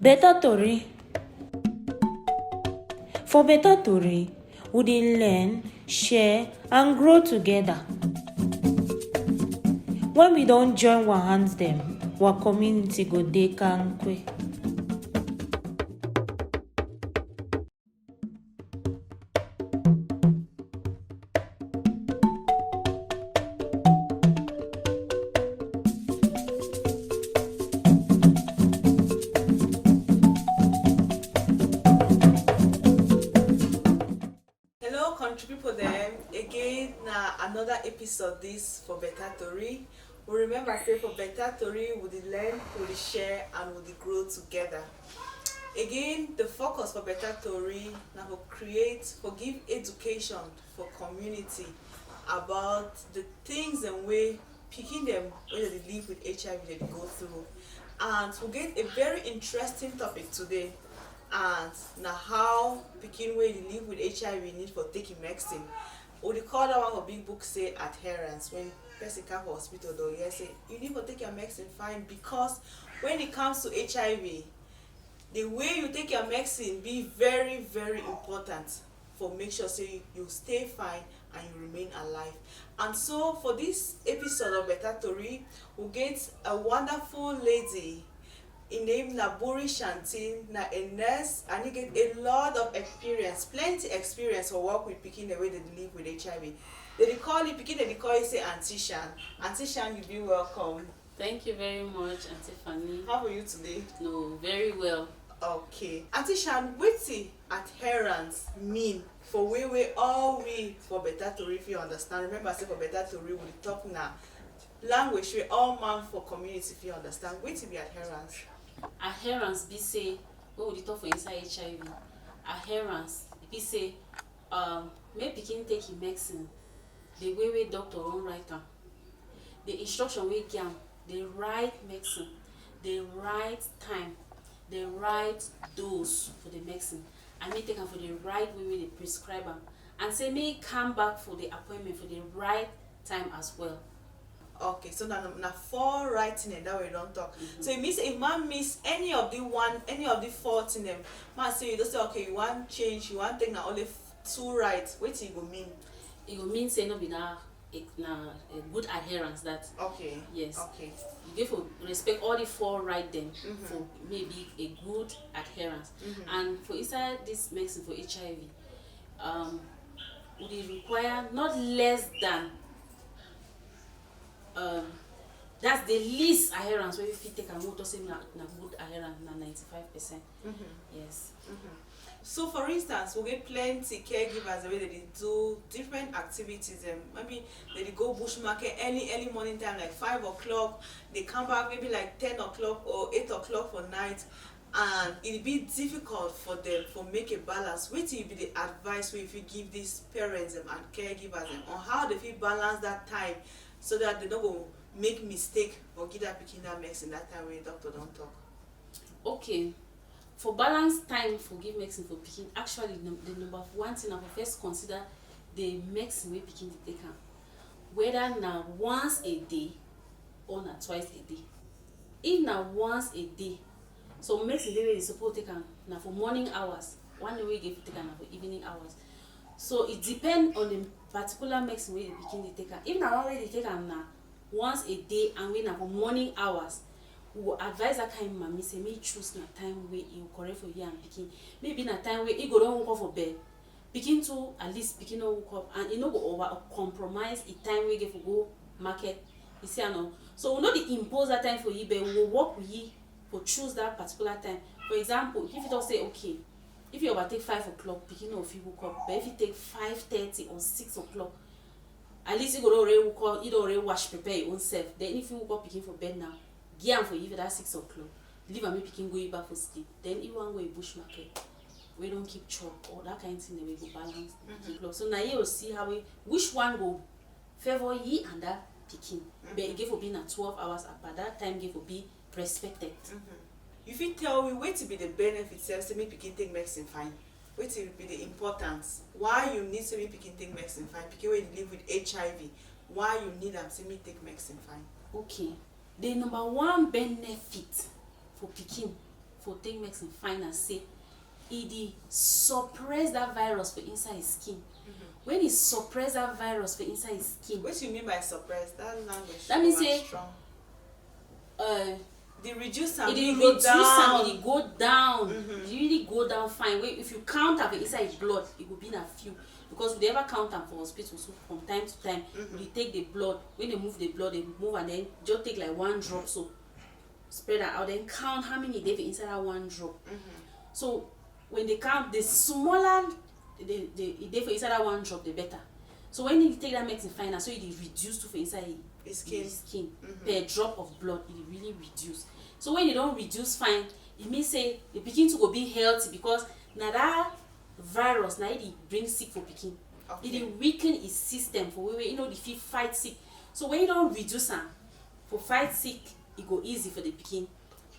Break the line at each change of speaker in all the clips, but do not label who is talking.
Beta Torri. For Beta Torri, we dey learn, share, and grow together. When we don join our hands dem, our community go dey kampe.
Country people them again na another episode this for Beta Torri. We remember say for Beta Torri we dey learn, we dey share, and we dey grow together. Again, the focus for Beta Torri na for give education for community about the things and way pikin them when they live with HIV they go through. And we get a very interesting topic today. And now how pikin wey dey live with HIV need for taking medicine. We dey call that one for big book say adherence. When person come for hospital though, you say you need for take your medicine fine, because when it comes to HIV, the way you take your medicine be very important for make sure say you stay fine and you remain alive. And so for this episode of Beta Torri, we get a wonderful lady. Her name na Buri Shanti, na a nurse, and he get a lot of experience, plenty experience for work with pikin the way they live with HIV. They call it pikin, they call it say Auntie Shan. Auntie Shan, you be welcome.
Thank you very much, Auntie Fanny.
How are you today?
No, very well.
Okay. Auntie Shan, wetin adherence mean for we all we for Beta Torri if you understand. Remember say for Beta Torri we talk na language we all man for community if you understand. Wetin be adherence?
Adherence be say when we talk for inside HIV, adherence be say make pikin take him medicine the way doctor won't write am, the instruction we give am, the right medicine, the right time, the right dose for the medicine, and make take am for the right way they prescribe am, and say may come back for the appointment for the right time as well.
Okay, so now four right thing that we don't talk. So it means if man miss any of the four thing them, man say you just say okay, you want change, you want take now only two right. What it go mean?
It go mean say no be na a good adherence that.
Okay.
Yes.
Okay.
You give for respect all the four right then for maybe a good adherence. And for inside this medicine for HIV, we require not less than that's the least adherence where if you take a motor say na good adherence na 95%. Yes.
So for instance, we get plenty caregivers the way they do different activities. Maybe they go bush market early morning time like 5 o'clock. They come back maybe like 10 o'clock or 8 o'clock for night, and it be difficult for them for make a balance. Which will be the advice if you give these parents and caregivers on how they feel balance that time, so that they don't go make mistake or give that pikin that medicine that time when doctor don't talk.
Okay, for balance time for give medicine for pikin, actually the number one thing I will first consider the medicine wey pikin dey take am, whether na once a day or na twice a day. If na once a day, so medicine dey wey you suppose take am na for morning hours, one day wey you give take am na for evening hours. So it depends on the particular medicine wey the pikin dey take am. If na one wey dey take am na once a day and wey na for morning hours, we will advise that kind mommy say make choose na time wey e correct for you and pikin. Maybe na time wey e go don wake up for bed, pikin too at least pikin no wake up, and e no go over compromise the time wey get for go market. You see no? So we no dey impose that time for you, but we will work with you for choose that particular time. For example, if you don't say okay, if you overtake 5 o'clock, pikin no fit wake up. But if you take 5:30 or 6 o'clock, at least you go already wake up, you don't already wash prepare your own self. Then if you wake up pikin for bed now, give am for you for that 6 o'clock. Leave am make pikin go back for sleep. Then if you want go a bush market, we don't keep chop or that kind of thing, then we go balance the clock. So now you will see how which one go favor ye and that pikin. But it give for being at 12 hours apart. That time give for be respected.
You fit tell me what to be the benefits to make pikin take medicine fine? What will be the importance? Why you need to make pikin take medicine fine? Pikin wey live with HIV, why you need them to make take medicine fine?
Okay, the number one benefit for pikin for take medicine fine and say e dey suppress that virus for inside his skin. When e suppress that virus for inside his skin.
What you mean by suppress? That language.
That means say
strong.
They
reduce am,
it dey
go
reduce
down.
am, it dey go down. It really go down fine. Wey if you count am for inside his blood, it go be na few. Because we dey ever count am for hospital, so from time to time, we dey take the blood. When they move the blood, they move and then just take like one drop, so spread am out. Then count how many dey for inside that one drop. So when they count, the smaller the dey for inside that one drop, the better. So when you take that medicine fine, so it dey reduce to for inside his skin. Per drop of blood, it dey really reduce. So when you don reduce fine, it mean say the pikin to go be healthy, because na that virus na it dey bring sick for pikin.
Okay.
It dey weaken his system for wey you know the fit fight sick. So when you don reduce am for fight sick, e go easy for the pikin.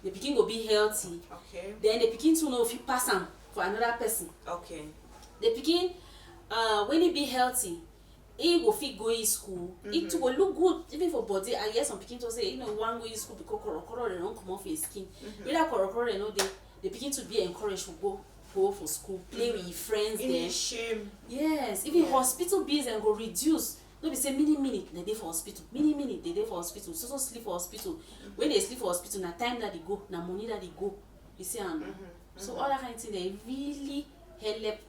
The pikin go be healthy.
Okay.
Then the pikin too no fit pass am for another person.
Okay.
The pikin when e be healthy, e go fit go in school. It too go look good even for body. I hear some pikin talk say, you know, wan go in school because korokoro dem don comot for his skin. Whether korokoro dem no dey, the pikin to be encouraged to go for school, play with his friends dem.
Shame.
Yes, even hospital bills dem go reduce. No be say mini dem dey for hospital, mini dem dey for hospital, so sleep for hospital. When they sleep for hospital, na time that they go, na money that they go. You see am. So all that kind of thing dey really help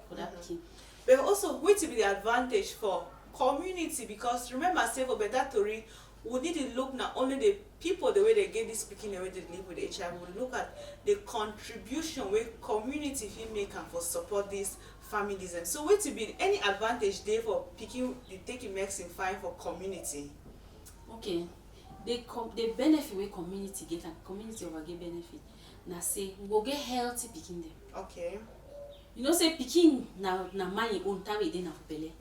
for that pikin.
But also, what will be the advantage for community? Because remember, say for Beta Torri, we need to look not only the people, the way they get this speaking, the way they live with HIV, we look at the contribution where community can make and for support these families. And so, what will be any advantage there for picking the taking medicine fine for community?
Okay, the benefit where community get and community over get benefit. Now say we go get healthy pikin dem.
Okay.
You know say pikin na man e own time e dey na for belle.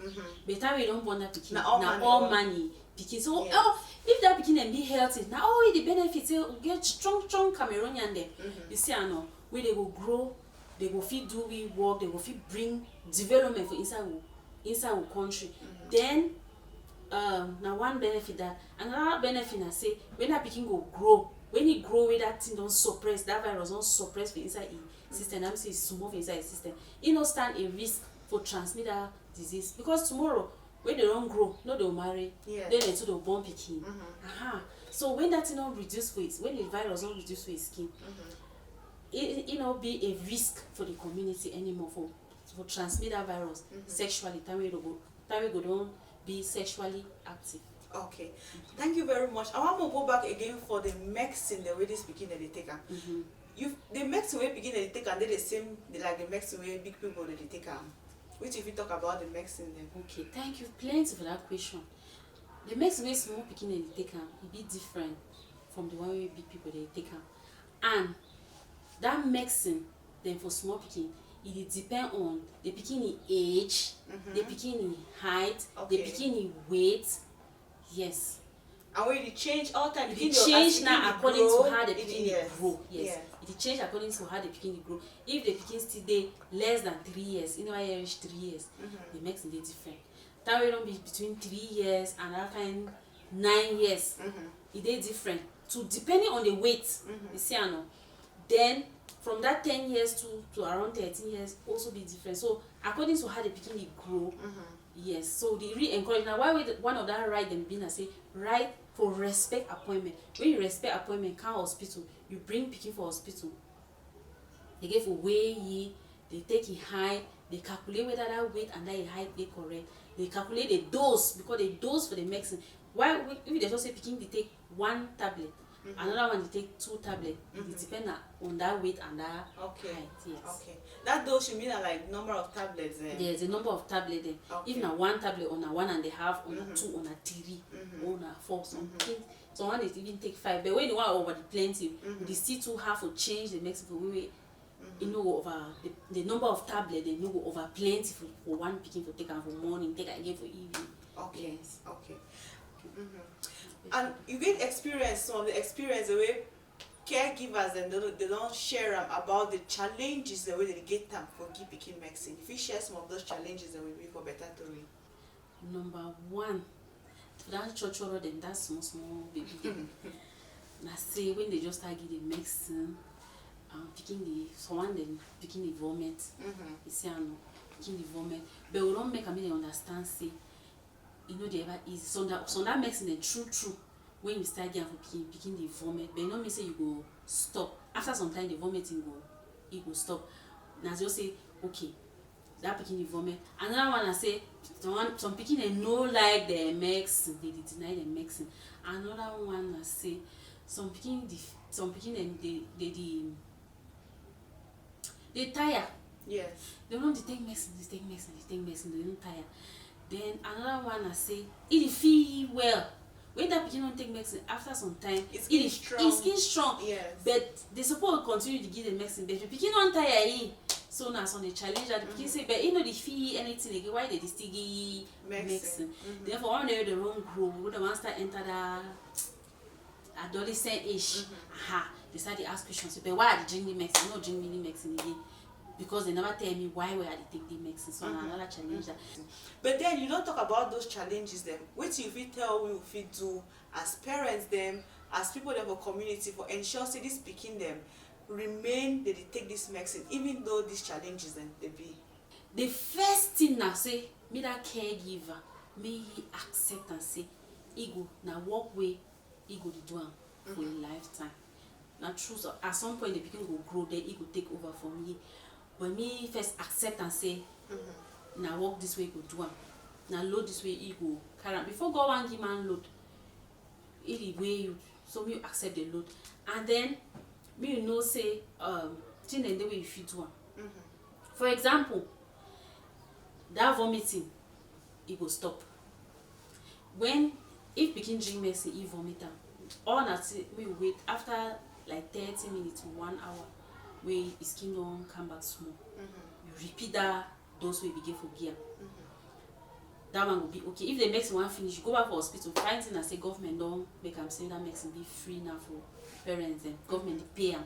But time we don born that pikin na all man pikin. So if that pikin dem be healthy, na all the benefits say we get strong Cameroonian dem. You see ano, where they go grow, they go fit do we work, they go fit bring development for inside our country. Then na one benefit that. Another benefit na say when that pikin go grow, when he grow wey that thing don suppress, that virus don suppress for inside him system, that means say small for inside his system, he no stand a risk for transmit that disease. Because tomorrow when they don grow, no they will marry, then they too dey born pikin. So when that thing don reduce for his, when the virus don reduce for his skin, it no be a risk for the community anymore for transmit that virus sexually. Time we go don be sexually active.
Okay, thank you very much. I want to go back again for the medicine, the way this pikin they take am. The medicine way pikin they take am, they the same like the medicine way big people they take am. Which if you talk about the medicine then?
Okay, thank you plenty for that question. The medicine way small pikin they take am, it be different from the one way big people they take am. And that medicine then for small pikin, it depend on the pikin age, the pikin height, the pikin weight. Yes.
And when it change all time,
it change now according to how the pikin grow.
Yes.
It change according to how the pikin grow. If the pikin still dey less than 3 years, you know, I reach 3 years, the medicine dey different. That way don't be between 3 years and that kind 9 years. It dey different. So depending on the weight, you see, I know. Then from that 10 years to around 13 years also be different. So according to how the pikin grow. Yes, so the re-encourage. Now, why would one of that right them being I say right for respect appointment? When you respect appointment, come hospital, you bring pikin for hospital. They give weigh, they take it high, they calculate whether that weight and that height they correct. They calculate the dose because they dose for the medicine. Why if they just say pikin they take 1 tablet, another one they take 2 tablets. It depends on that weight and that height. Yes.
Okay. That dose you mean like number of tablets then?
There's a number of tablets then. If na 1 tablet or na 1.5 or na 2 or na 3 or na 4 something. So one is even take 5. But when you want over the plenty, the still too have to change the medicine for way you know over the number of tablets they no go over plenty for one pikin for take am for morning, take again for evening.
Okay.
Yes.
Okay. And you get experience, some of the experience the way caregivers and they don't share about the challenges the way they get them for give pikin medicine. If you share some of those challenges that will be for Beta Torri.
Number 1, for that chochoro then that small baby. na say when they just start give the medicine, picking the someone then picking the vomit. You see, I know picking the vomit, but we don't make them understand. Say, you know, they ever easy. So that medicine then true. When you start getting for picking the vomit, but you know me say you go stop. After some time the vomiting go stop. Now just say okay, that picking the vomit. Another one I say some picking they no like the medicine, they deny the medicine. Another one I say some picking them they tire.
Yes.
They don't take medicine, they don't tire. Then another one I say it feel well. When that pikin don't take medicine, after some time,
it's skin strong.
Yes. But they suppose continue to give the medicine. But the pikin don't tire. So now some they challenge that the pikin say, but you know they feel anything again. Why they still give medicine? Therefore, when they the wrong grow, when the one start enter the adolescent age, they start to ask questions. But why are they drinking medicine? Not drinking medicine again. Because they never tell me why they take the medicine. So another challenge that.
But then you don't talk about those challenges them. What you fit tell we fit do as parents them, as people in our community for ensure say this picking them remain they take this medicine even though these challenges then they be.
The first thing now say me that caregiver may he accept and say ego now walk way ego to do for a lifetime. Now true so at some point the picking will grow then ego take over for me. But me first accept and say, now walk this way, go do am. Now load this way, you go carry am. Before go and give man load, it way you so me accept the load, and then me you know say thing the way you fit do am. For example, that vomiting, it go stop. When if pikin drink medicine, he vomit am. All that we wait after like 30 minutes to 1 hour. Where his skin don't come back small. You repeat that those way begin for gear. That one will be okay. If the medicine one finish, you go back for hospital, find thing and say government don't make them say that medicine be free now for parents and government they pay them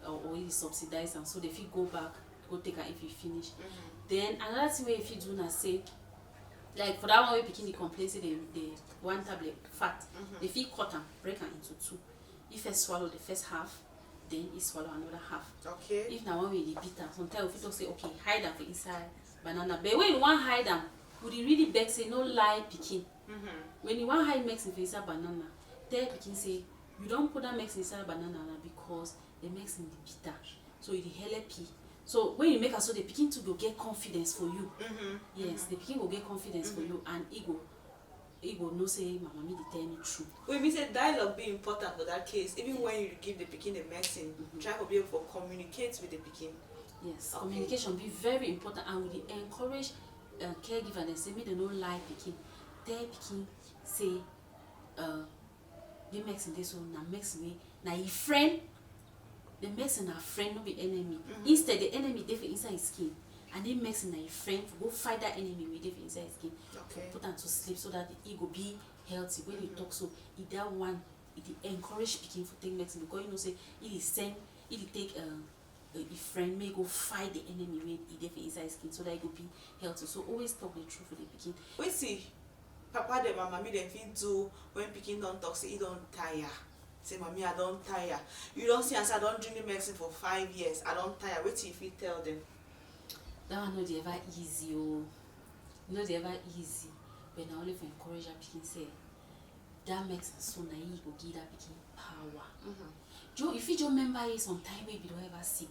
or it subsidize them. So they feel go back, go take her if you finish. Then another thing where if you do not say like for that one we begin the complaint say the one tablet fat, they feel cut and break them into two. If I swallow the first half, then he swallow another half.
Okay.
If now one way they bitter, sometimes if you say okay, hide them for inside banana. But when you want hide them, would you really beg say no lie picking? When you want hide medicine for inside banana, tell picking say you don't put that medicine inside banana because the medicine is bitter. So it help you. So when you make a so the picking to go get confidence for you. Yes, the picking will get confidence for you and ego. He will no say my mommy they tell me true.
We mean say dialogue be important for that case. Even when you give the pikin the medicine, try to be able to communicate with the pikin.
Yes, okay. Communication be very important and we encourage caregiver and say me they no lie pikin. Tell pikin say the medicine this one na medicine way na your friend. The medicine na friend no be enemy. Instead the enemy dey for inside his skin. And then medicine na your friend go fight that enemy with it inside his skin.
Okay.
Put them to sleep so that the ego be healthy. When you talk so it that one it encourage picking for take medicine because you know say it is same it take a friend may go fight the enemy when it dey inside his skin so that it will be healthy. So always talk the truth for the picking.
We see papa dem and mommy dem fit do when picking don't talk say he don't tire. Say mommy I don't tire. You don't see as I don't drink the medicine for 5 years. I don't tire. Wait till if you tell them.
That one no dey ever easy no dey ever easy but na only for encourage that pikin say that medicine so na e go give that pikin power. Joe if you just remember it sometime wey you don't ever sick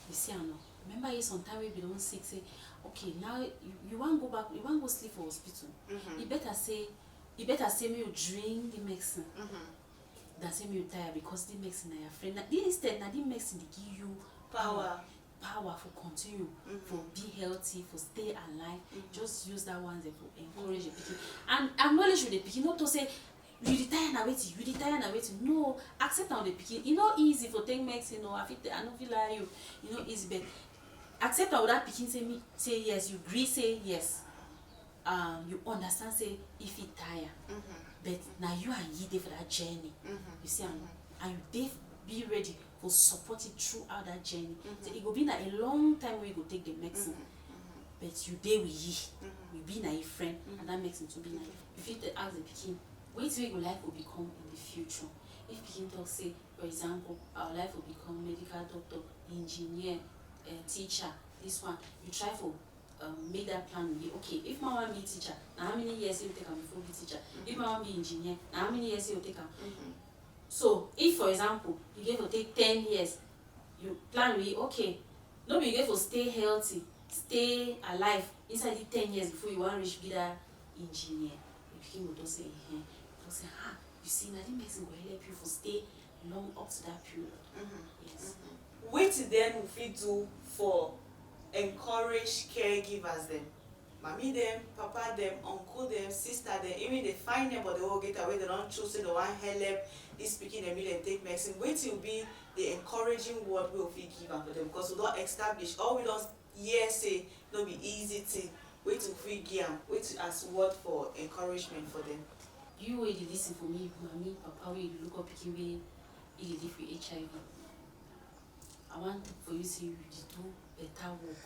you see I know remember it sometime wey you don't sick say okay now you want go back you want go sleep for hospital. You better say me you drink the medicine than say me you tire because the medicine na your friend. Na instead na the medicine dey give you power for continue, for be healthy, for stay alive. Just use that one for encourage the pikin and acknowledge with the pikin, not to say you retire na waiting. No, accept on the pikin. It's not easy for take medicine. No, I don't feel like you know easy, but accept on that pikin say yes. You agree say yes. You understand say if he tire, but now you and he there for that journey. You see, and you be ready for support it throughout that journey. So it will be a long time where you go take the medicine. But you there with ye. We be a friend and that makes it to be like if you ask the pikin, wetin wey go life go become in the future. If pikin talk say, for example, our life will become medical doctor, engineer, teacher, this one, you try for make that plan with you. Okay, if my wan be teacher, na how many years you take am before be teacher? If my wan be engineer, na how many years you take am? So if, for example, you get to take 10 years, you plan with, okay, no be you get to stay healthy, stay alive inside the 10 years before you wan reach be that engineer. The pikin go just say, say, you see, na the medicine go help you for stay long up to that period. Yes.
Wetin then we fit do for encourage caregivers dem, mami dem, papa dem, uncle dem, sister dem, even dey find dem for the whole geta wey dem don choose say dem wan help dis pikin dem make dem take medicine. Wetin will be the encouraging word wey we fit give am for dem, because we don establish, all we don hear say no be easy thing. Wetin we fit give am, wetin as word for encouragement for dem?
You wey dey lis ten for me, mami, papa wey dey look up pikin wey e dey live with HIV, I want for you say you dey do better work,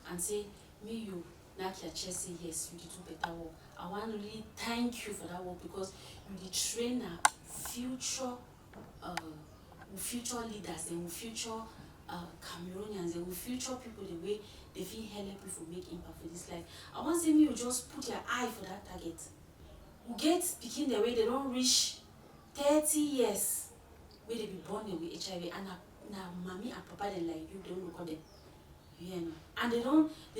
and say me you knack your chest say yes, you dey do better work. I wan really thank you for that work, because you dey train our future leaders and future Cameroonians and future people the way they fit help people make impact for this life. I wan say me you just put your eye for that target. We get pikin the way they don reach 30 years wey they be born with HIV, and na mami and papa dem like you don look at them. You know, and they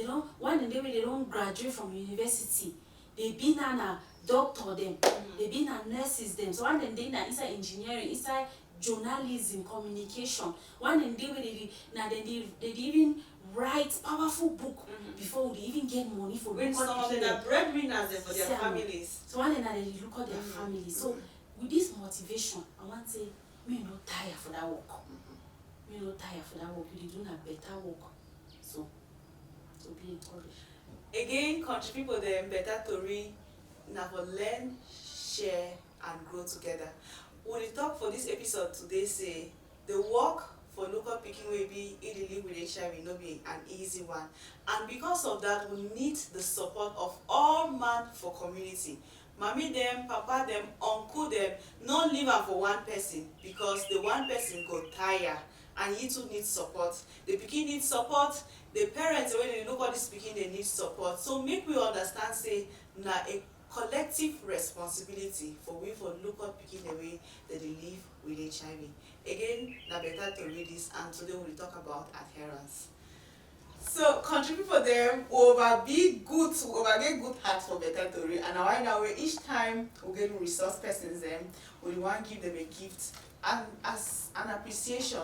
don't one day wey they don't graduate from university, they be na doctor them, they be na nurses them. So one day na inside engineering, inside journalism, communication. One day wey they even write powerful book before they even get money for
when some of them are breadwinners for their families.
So one day they look at their families. So with this motivation, I want to say me no tire for that work. Me no tire for that work. You dey do na better work. So be encouraged.
Again, country people dem, Beta Torri na for learn, share and grow together. We dey talk for this episode today say the work for local pikin wey be live with HIV no be an easy one, and because of that we need the support of all man for community. Mami dem, papa dem, uncle dem, no leave am for one person, because the one person go tire and he too need support. The pikin need support, the parents wey dey look at this pikin they need support. So make we understand say na a collective responsibility for we for look at pikin the way that they live with HIV. Again, na Beta Torri this, and today we will talk about adherence. So country people them get good heart for Beta Torri, and right now each time we get resource persons them, we want to give them a gift and as an appreciation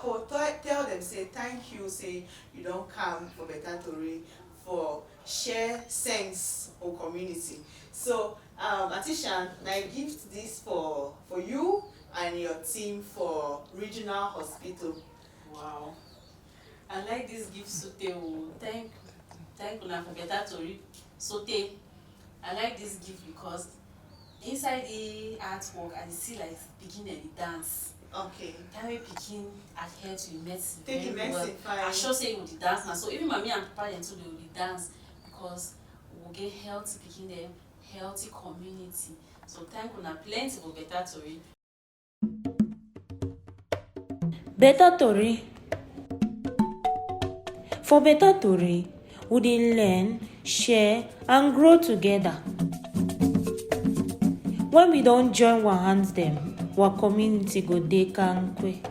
for tell them say thank you, say you don't come for Beta Torri for share sense or community. So Atishan, I gift this for you and your team for regional hospital.
Wow. I like this gift Sote. Thank you for Beta Torri. Sote. I like this gift because inside the artwork I see like pikin and the dance.
Okay.
That way pikin adhere to the medicine.
Take the medicine fine.
I sure say with the dance now. So even mommy and papa them too they will dance, because we will get healthy pikin them, healthy community. So thank you plenty for Beta Torri.
Beta Torri. For Beta Torri, we dey learn, share and grow together. When we don't join our hands them, our community go dey kampe.